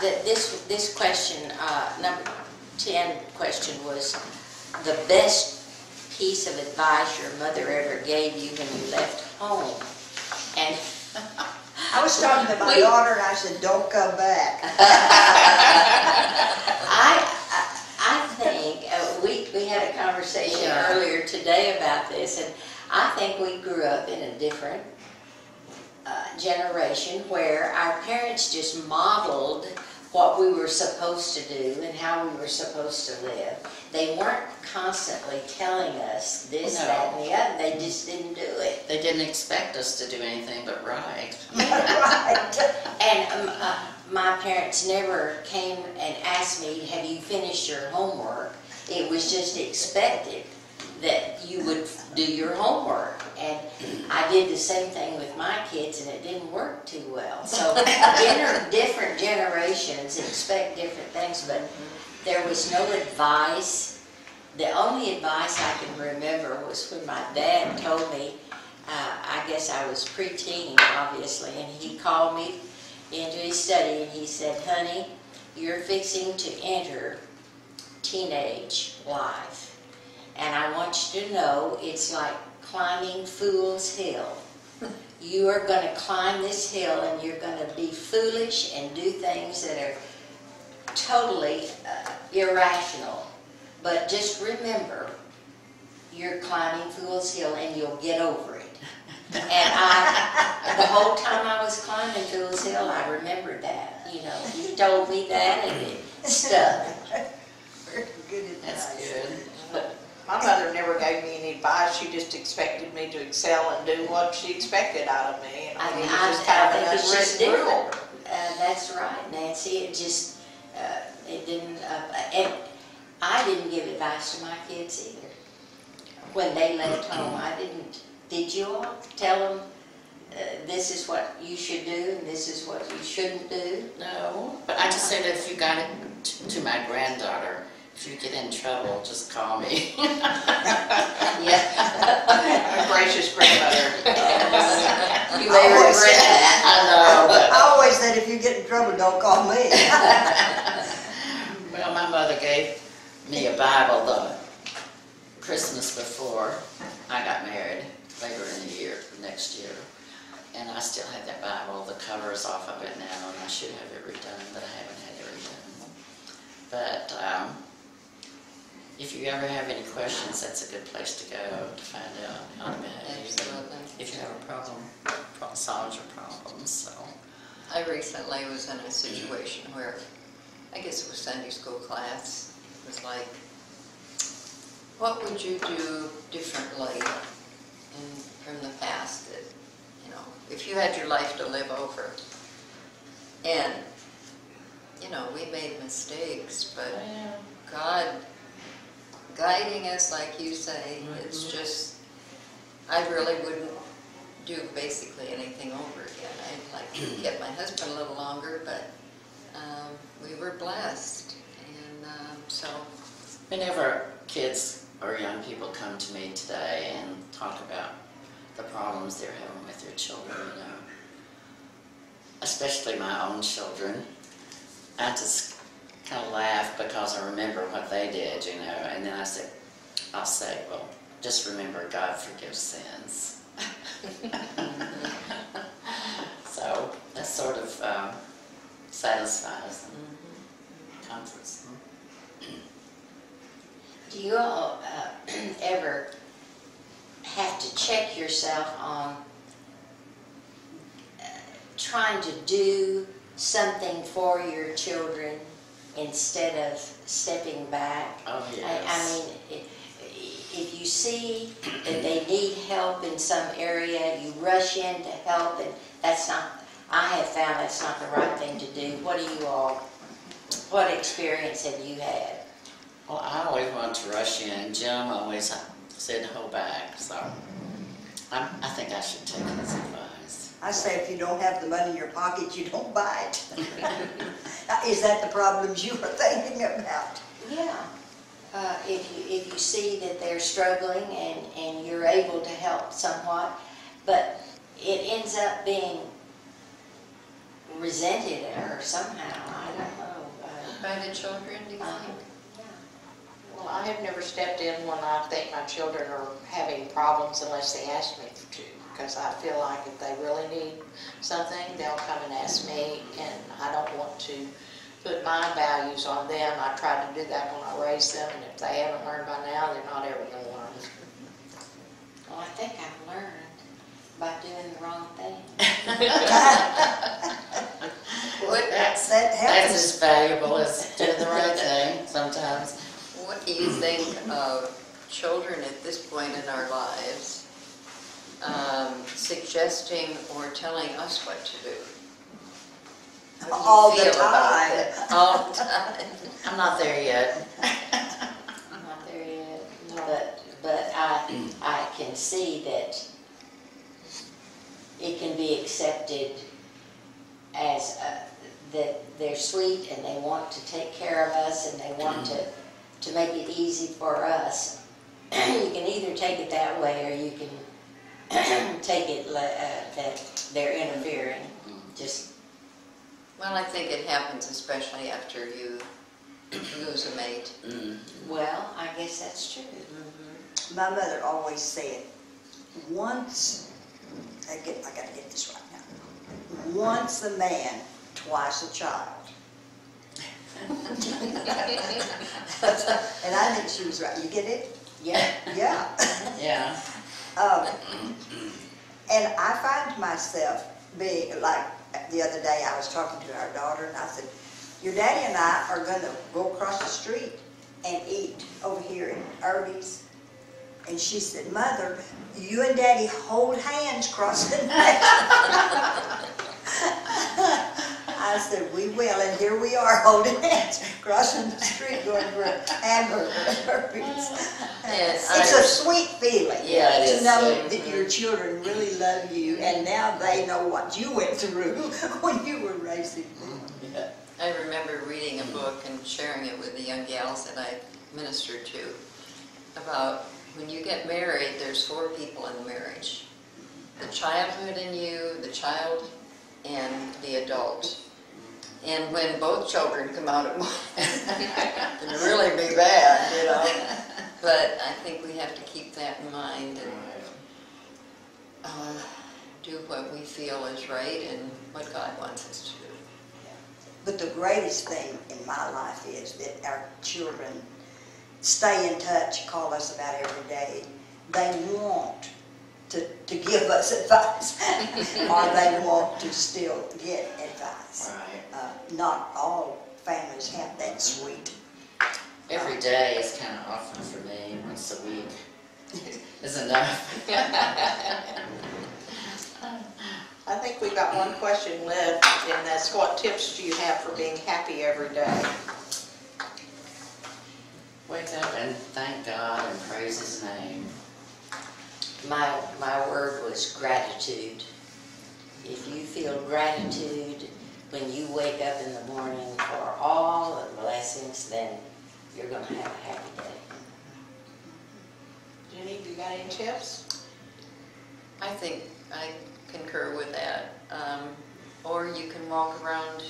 This question, number 10 question was the best piece of advice your mother ever gave you when you left home. And I was talking to my daughter and I said, don't come back. I think we had a conversation earlier today about this, and I think we grew up in a different generation where our parents just modeled what we were supposed to do and how we were supposed to live. They weren't constantly telling us this, that, and the other. They just didn't do it. They didn't expect us to do anything but write. Right. And my parents never came and asked me, have you finished your homework? It was just expected that you would do your homework. And I did the same thing with my kids, and it didn't work too well. So different generations expect different things, but there was no advice. The only advice I can remember was when my dad told me, I guess I was preteen, obviously, and he called me into his study and he said, honey, you're fixing to enter teenage life. And I want you to know it's like climbing Fool's Hill. You are going to climb this hill and you're going to be foolish and do things that are totally irrational. But just remember, you're climbing Fool's Hill and you'll get over it. And the whole time I was climbing Fool's Hill, I remembered that. You know, he told me that and it stuck. Very good advice. That's good. But my mother never gave me any advice. She just expected me to excel and do what she expected out of me. And I it mean, was I just kind of think it's just unwritten rule. different. That's right, Nancy. It just, it didn't, and I didn't give advice to my kids either. When they left home, I didn't. Did you all tell them this is what you should do and this is what you shouldn't do? No, but I just said if you got it to my granddaughter, if you get in trouble, just call me. Yeah. A gracious grandmother. You may regret that. I know, but I always said, if you get in trouble, don't call me. well, my mother gave me a Bible the Christmas before I got married, later in the year, next year. And I still have that Bible. The cover is off of it now, and I should have it redone, but I haven't had it redone. But if you ever have any questions, that's a good place to go to find out how to behave. Absolutely. If you have a problem, solve your problems. So I recently was in a situation where, I guess it was Sunday school class, it was like, what would you do differently from the past that, you know, if you had your life to live over? And, you know, we made mistakes, but God guiding us, like you say, it's just, I really wouldn't do basically anything over again. I'd like to get my husband a little longer, but we were blessed. And so. whenever kids or young people come to me today and talk about the problems they're having with their children, you know, especially my own children, I just kind of laugh because I remember what they did, you know, and then I'll say, well, just remember God forgives sins. So that sort of satisfies them, comforts them. Do you all ever have to check yourself on trying to do something for your children instead of stepping back? Oh, yes. I mean, if you see that they need help in some area, you rush in to help, and that's not, I have found that's not the right thing to do. What experience have you had? Well, I always want to rush in. Jim always said hold back, so I think I should take his advice. I say, if you don't have the money in your pocket, you don't buy it. Is that the problems you were thinking about? Yeah. If you see that they're struggling and you're able to help somewhat, but it ends up being resented or somehow, I don't know. By the children, do you think? Well, I have never stepped in when I think my children are having problems unless they ask me to, because I feel like if they really need something, they'll come and ask me, and I don't want to put my values on them. I tried to do that when I raised them, and if they haven't learned by now, they're not ever going to learn. Well, I think I've learned by doing the wrong thing. That's That happens. as valuable as doing the right thing sometimes. What do you think of children at this point in our lives suggesting or telling us what to do? How do you All the feel about time. that? All the time. I'm not there yet. I'm not there yet, but I can see that it can be accepted as that they're sweet and they want to take care of us and they want to make it easy for us. You can either take it that way or you can take it that they're interfering. Just Well, I think it happens especially after you lose a mate. well, I guess that's true. My mother always said, once, I gotta get this right now. Once a man, twice a child. And I think she was right. You get it? Yeah. Yeah. Yeah. And I find myself being, like the other day I was talking to our daughter and I said, your daddy and I are going to go across the street and eat over here in Irby's. And she said, Mother, you and Daddy hold hands crossing the I said, we will, and here we are holding hands, crossing the street, going for a hamburger at Irby's. Yes, It's a sweet feeling Yeah, it to is know sweet. that your children really love you, and now they know what you went through when you were raising them. Yeah. I remember reading a book and sharing it with the young gals that I ministered to about when you get married, there's 4 people in the marriage. The childhood in you, the child, and the adult. And when both children come out at once, it can really be bad, you know. But I think we have to keep that in mind and do what we feel is right and what God wants us to do. But the greatest thing in my life is that our children stay in touch, call us about every day. They want to give us advice, or they want to still get advice. Right. Not all families have that sweet. Every day is kind of often for me. Once a week is enough. I think we got one question left, and that's what tips do you have for being happy every day? Wake up and thank God and praise His name. My word was gratitude. If you feel gratitude when you wake up in the morning for all the blessings, then you're going to have a happy day. Jenny, you got any tips? I think I concur with that. Or you can walk around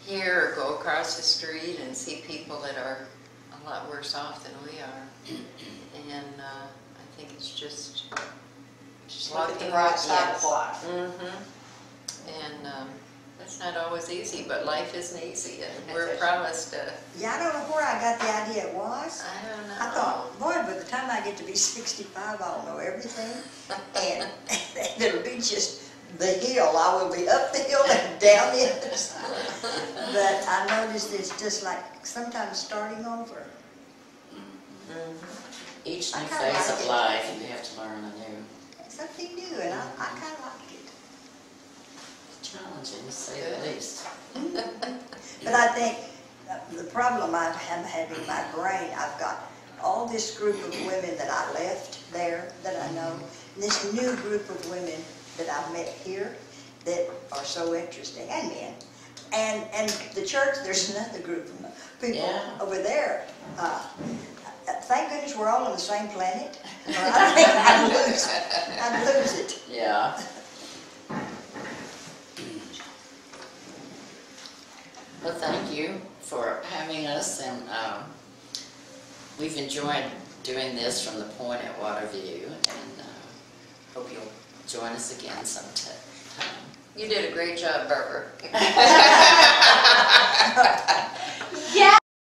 here or go across the street and see people that are a lot worse off than we are. And I think it's just Look at the bright side of life. And that's not always easy, but life isn't easy, and we're promised to. Yeah, I don't know where I got the idea it was. I don't know. I thought, boy, by the time I get to be 65, I'll know everything. And it'll be just the hill. I will be up the hill and down the other side. But I noticed it's just like sometimes starting over. Each I new kinda phase like of it. life, you have to learn anew. Something new, and I kind of like it. Challenging, to say the least. But I think the problem I am having in my brain, I've got all this group of women that I left there that I know, and this new group of women that I've met here that are so interesting, and men. And the church, there's another group of people Yeah. over there. Thank goodness we're all on the same planet. Or I think I'd lose it. Yeah. Well, thank you for having us, and we've enjoyed doing this from the point at Waterview, and hope you'll join us again sometime. You did a great job, Barbara. Yeah,